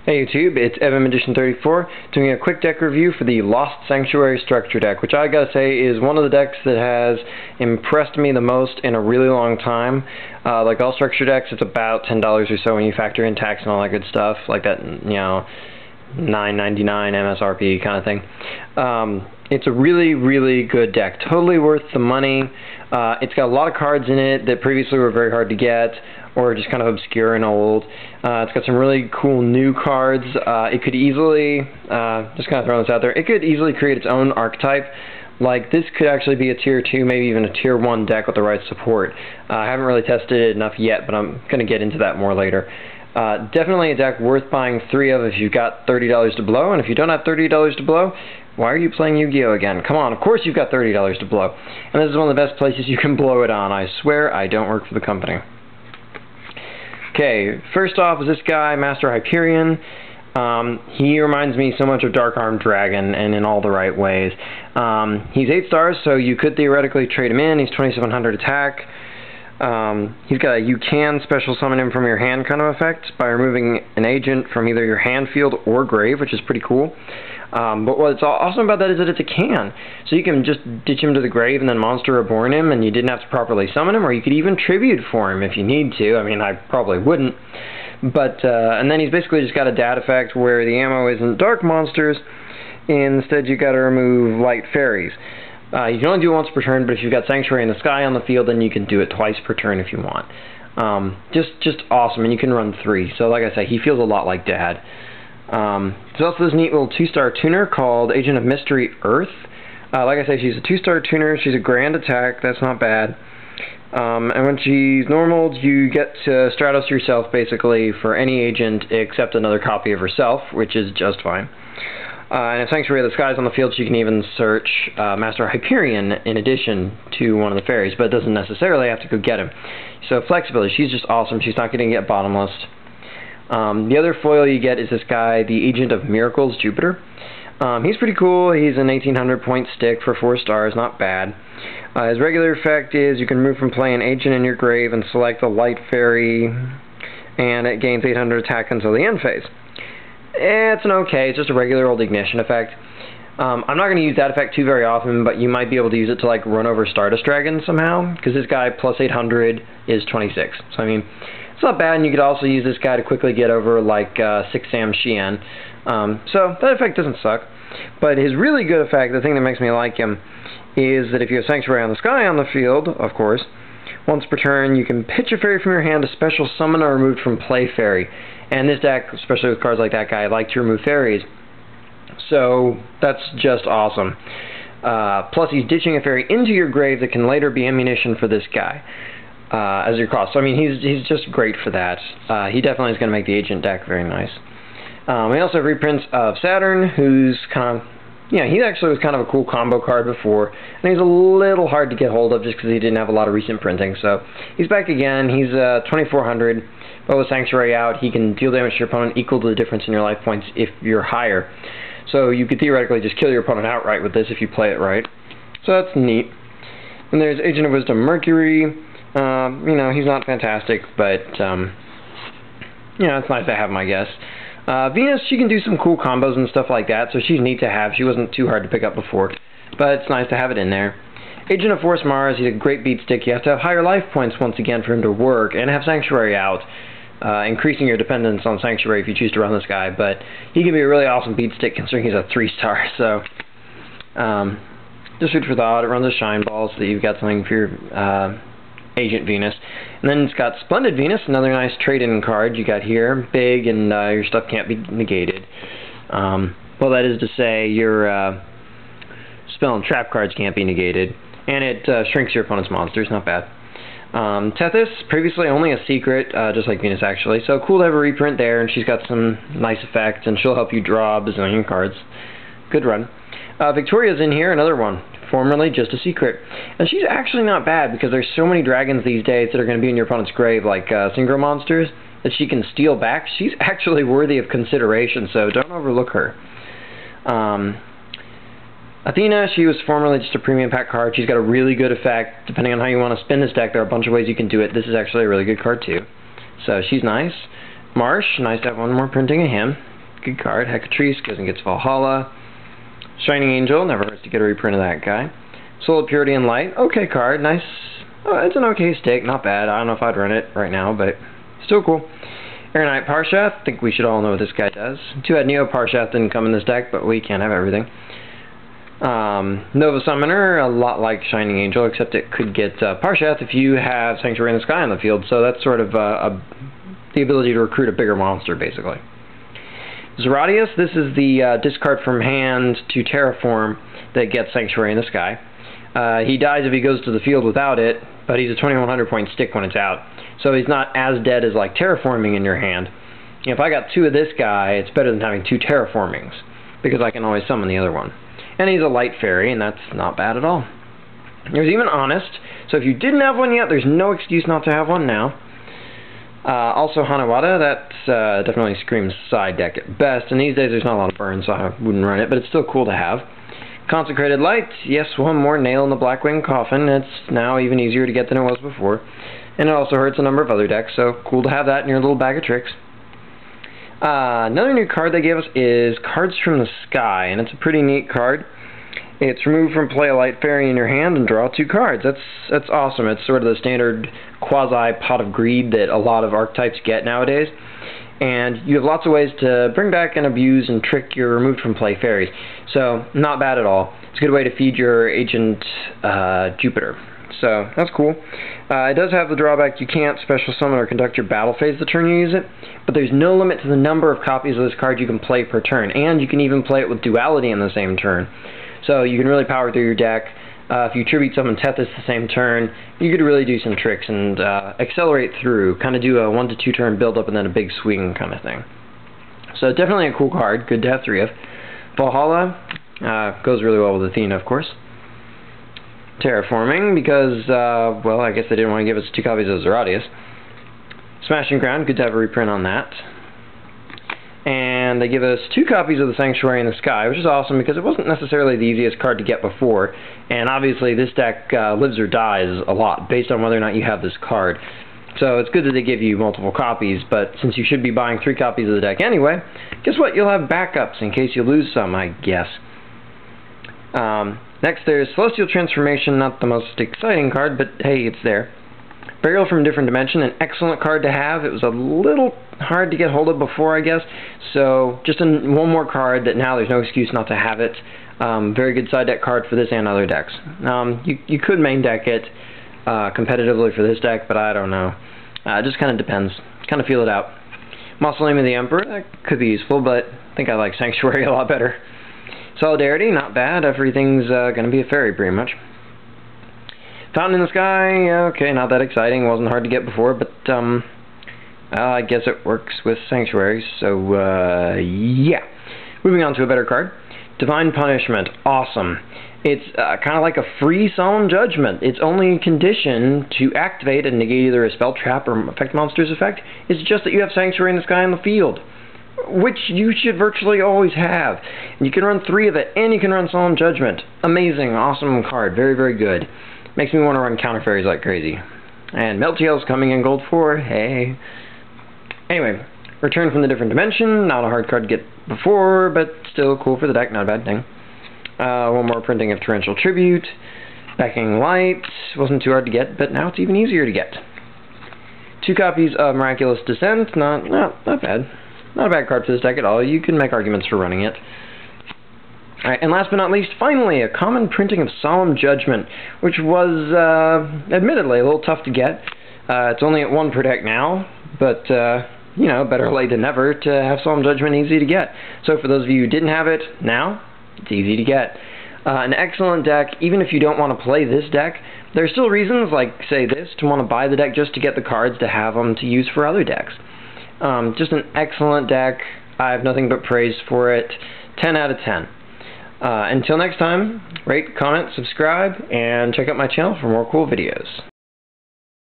Hey YouTube, it's EvanMagician34 doing a quick deck review for the Lost Sanctuary Structure deck, which I gotta say is one of the decks that has impressed me the most in a really long time. Like all structure decks, it's about $10 or so when you factor in tax and all that good stuff, like that, you know, $9.99 MSRP kind of thing. It's a really, really good deck. Totally worth the money. It's got a lot of cards in it that previously were very hard to get, or just kind of obscure and old. It's got some really cool new cards. It could easily, just kind of throwing this out there, it could easily create its own archetype. Like, this could actually be a tier 2, maybe even a tier 1 deck with the right support. I haven't really tested it enough yet, but I'm going to get into that more later. Definitely a deck worth buying 3 of if you've got $30 to blow, and if you don't have $30 to blow, why are you playing Yu-Gi-Oh! Again? Come on, of course you've got $30 to blow. And this is one of the best places you can blow it on. I swear I don't work for the company. Okay, first off is this guy, Master Hyperion. He reminds me so much of Dark Armed Dragon, and in all the right ways. He's 8 stars, so you could theoretically trade him in. He's 2700 attack. He's got a you can special summon him from your hand kind of effect by removing an agent from either your hand, field, or grave, which is pretty cool. But what's awesome about that is that it's a can. So you can just ditch him to the grave and then Monster Reborn him, and you didn't have to properly summon him, or you could even tribute for him if you need to. I mean, I probably wouldn't. But, and then he's basically just got a dad effect where the ammo isn't dark monsters, instead you gotta remove light fairies. You can only do it once per turn, but if you've got Sanctuary in the Sky on the field, then you can do it twice per turn if you want. Just awesome, and you can run 3. So like I say, he feels a lot like Dad. There's also this neat little 2-star tuner called Agent of Mystery Earth. Like I say, she's a 2-star tuner, she's a grand attack, that's not bad. And when she's normal, you get to Stratos yourself, basically, for any agent except another copy of herself, which is just fine. And if Sanctuary of the Sky is on the field, she can even search Master Hyperion in addition to one of the fairies, but it doesn't necessarily have to go get him. So flexibility, she's just awesome. She's not going to get bottomless. The other foil you get is this guy, the Agent of Miracles, Jupiter. He's pretty cool. He's an 1800 point stick for 4 stars, not bad. His regular effect is you can remove from play an agent in your grave and select the light fairy, and it gains 800 attack until the end phase. It's an okay, it's just a regular old ignition effect. I'm not going to use that effect too very often, but you might be able to use it to like run over Stardust Dragon somehow, because this guy plus 800 is 26. So I mean, it's not bad, and you could also use this guy to quickly get over like 6 Sam Xian. So that effect doesn't suck. But his really good effect, the thing that makes me like him, is that if you have Sanctuary on the Sky on the field, of course, once per turn you can pitch a fairy from your hand, a special summon or removed from play fairy. And this deck, especially with cards like that guy, like to remove fairies. So that's just awesome. Plus he's ditching a fairy into your grave that can later be ammunition for this guy as your cost. So I mean, he's just great for that. He definitely is going to make the agent deck very nice. We also have reprints of Saturn, who's kind of, yeah, he actually was kind of a cool combo card before, and he's a little hard to get hold of just because he didn't have a lot of recent printing. So he's back again. He's 2400, but with Sanctuary out, he can deal damage to your opponent equal to the difference in your life points if you're higher. So you could theoretically just kill your opponent outright with this if you play it right. So that's neat. And there's Agent of Wisdom Mercury. You know, he's not fantastic, but you know, it's nice to have him, I guess. Venus, she can do some cool combos and stuff like that, so she's neat to have. She wasn't too hard to pick up before, but it's nice to have it in there. Agent of Force Samaras, he's a great beat stick. You have to have higher life points once again for him to work, and have Sanctuary out, increasing your dependence on Sanctuary if you choose to run this guy, but he can be a really awesome beat stick considering he's a 3-star, so just food for thought. It runs a Shine Ball so that you've got something for your Agent Venus. And then it's got Splendid Venus, another nice trade-in card you got here. Big, and your stuff can't be negated. Well, that is to say, your spell and trap cards can't be negated. And it shrinks your opponent's monsters, not bad. Tethys, previously only a secret, just like Venus actually. So cool to have a reprint there, and she's got some nice effects, and she'll help you draw a bazillion cards. Good run. Victoria's in here, another one. Formerly just a secret. And she's actually not bad, because there's so many dragons these days that are going to be in your opponent's grave, like synchro monsters, that she can steal back. She's actually worthy of consideration, so don't overlook her. Athena, she was formerly just a premium pack card. She's got a really good effect. Depending on how you want to spin this deck, there are a bunch of ways you can do it. This is actually a really good card too. So she's nice. Marsh, nice to have one more printing of him. Good card. Hecatrice goes and gets Valhalla. Shining Angel, never hurts to get a reprint of that guy. Soul of Purity and Light, okay card, nice. Oh, it's an okay stick, not bad. I don't know if I'd run it right now, but still cool. Aeronite Parshath, I think we should all know what this guy does. Too bad Neo Parshath didn't come in this deck, but we can't have everything. Nova Summoner, a lot like Shining Angel, except it could get Parshath if you have Sanctuary in the Sky on the field, so that's sort of the ability to recruit a bigger monster, basically. Zarate, this is the discard from hand to terraform that gets Sanctuary in the Sky. He dies if he goes to the field without it, but he's a 2100 point stick when it's out. So he's not as dead as like terraforming in your hand. If I got 2 of this guy, it's better than having 2 terraformings, because I can always summon the other one. And he's a light fairy, and that's not bad at all. There's even Honest, so if you didn't have one yet, there's no excuse not to have one now. Also Hanawada, that definitely screams side deck at best, and these days there's not a lot of burn, so I wouldn't run it, but it's still cool to have. Consecrated Light, yes, one more nail in the Blackwing coffin. It's now even easier to get than it was before. And it also hurts a number of other decks, so cool to have that in your little bag of tricks. Another new card they gave us is Cards from the Sky, and it's a pretty neat card. It's remove from play a light fairy in your hand and draw 2 cards. That's awesome. It's sort of the standard quasi pot of greed that a lot of archetypes get nowadays. And you have lots of ways to bring back and abuse and trick your removed from play fairies. So, not bad at all. It's a good way to feed your agent Jupiter. So, that's cool. It does have the drawback you can't special summon or conduct your battle phase the turn you use it, but there's no limit to the number of copies of this card you can play per turn, and you can even play it with duality in the same turn. So you can really power through your deck. If you tribute summon Tethys the same turn, you could really do some tricks and accelerate through, kind of do a 1 to 2 turn build up and then a big swing kind of thing. So definitely a cool card, good to have 3 of. Valhalla goes really well with Athena, of course. Terraforming, because, well, I guess they didn't want to give us 2 copies of Zarate. Smashing Crown, good to have a reprint on that. And they give us 2 copies of the Sanctuary in the Sky, which is awesome because it wasn't necessarily the easiest card to get before. And obviously this deck lives or dies a lot based on whether or not you have this card. So it's good that they give you multiple copies, but since you should be buying 3 copies of the deck anyway, guess what? You'll have backups in case you lose some, I guess. Next there's Celestial Transformation, not the most exciting card, but hey, it's there. Burial from a Different Dimension, an excellent card to have. It was a little hard to get hold of before, I guess. So just one more card that now there's no excuse not to have it. Very good side deck card for this and other decks. You could main deck it competitively for this deck, but I don't know. It just kind of depends. Kind of feel it out. Mausoleum of the Emperor, that could be useful, but I think I like Sanctuary a lot better. Solidarity, not bad. Everything's going to be a fairy, pretty much. Fountain in the Sky, okay, not that exciting. Wasn't hard to get before, but I guess it works with Sanctuary, so yeah. Moving on to a better card. Divine Punishment, awesome. It's kind of like a free Solemn Judgment. Its only condition to activate and negate either a spell, trap, or affect monster's effect is just that you have Sanctuary in the Sky on the field, which you should virtually always have. And you can run 3 of it, and you can run Solemn Judgment. Amazing, awesome card, very, very good. Makes me want to run counter fairies like crazy. And Meltiel's coming in gold 4, hey. Anyway, Return from the Different Dimension, not a hard card to get before, but still cool for the deck, not a bad thing. One more printing of Torrential Tribute. Backing Light, wasn't too hard to get, but now it's even easier to get. 2 copies of Miraculous Descent, not bad. Not a bad card for this deck at all, you can make arguments for running it. Alright, and last but not least, finally, a common printing of Solemn Judgment, which was, admittedly, a little tough to get. It's only at 1 per deck now, but, you know, better late than never to have Solemn Judgment easy to get. So for those of you who didn't have it, now, it's easy to get. An excellent deck, even if you don't want to play this deck, there are still reasons, like, say this, to want to buy the deck just to get the cards to have them to use for other decks. Just an excellent deck. I have nothing but praise for it. 10 out of 10. Until next time, rate, comment, subscribe, and check out my channel for more cool videos.